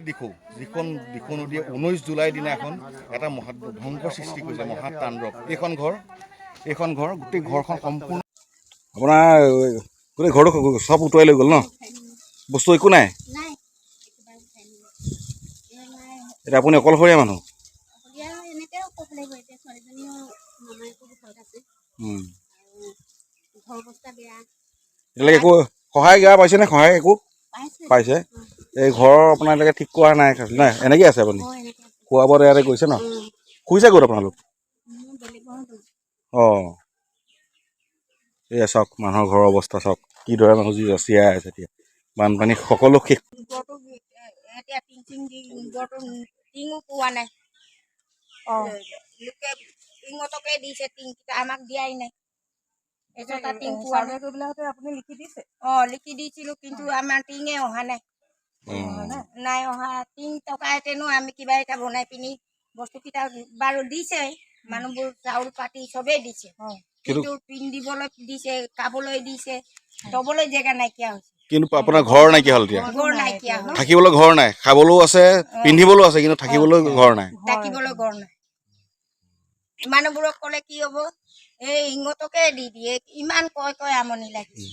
দিখৌ যিখন দিখৌ নদীয়ে 19 জুলাই দিনা এখন এটা মহাধ্বংসৰ সৃষ্টি কৰিছে, মহাতাণ্ডৱ। এইখন ঘৰ গোটেই ঘৰখন সম্পূৰ্ণ আপোনাৰ গোটেই ঘৰটো চব উটুৱাই লৈ গ'ল ন? বস্তু একো নাই? এতিয়া আপুনি অকলশৰীয়া মানুহ? এতিয়ালৈকে একো সহায় গা পাইছেনে? সহায় একো পাইছে? এই ঘৰৰ আপোনাৰ এতিয়ালৈকে ঠিক কৰা নাই নাই? এনেকৈ আছে আপুনি? খোৱা বোৱাত ইয়াতে গৈছে ন? শুইছে ক'ত আপোনালোক? অঁ, এয়া চাওক মানুহৰ ঘৰৰ অৱস্থা চাওক, কিদৰে মানুহ জীয়াই আছে এতিয়া। বানপানী সকলো শেষ। আমাক দিয়াই নাই। লিখি দিছিলো, কিন্তু আমাৰ টিঙে অহা নাই। নাই অহা। টিং টকাইতেনো আমি কিবা এটা বনাই পিনি বস্তুকেইটা বাৰু দিছে, মানুহবোৰ চাউল পাতি চবেই দিছে, কিন্তু পিন্ধিবলৈ দিছে, খাবলৈ দিছে, থবলৈ জেগা নাইকিয়া হৈছে। কিন্তু আপোনাৰ ঘৰ নাইকিয়া হ'ল এতিয়া? ঘৰ নাইকিয়া হ'ল। থাকিবলৈ ঘৰ নাই, খাবলৈও আছে, পিন্ধিবলৈও আছে, কিন্তু থাকিবলৈ ঘৰ নাই। থাকিবলৈ ঘৰ নাই। মানুহবোৰক ক'লে কি হ'ব, এই ইহঁতকে দি দিয়ে, ইমান কয় আমনি লাগিছে।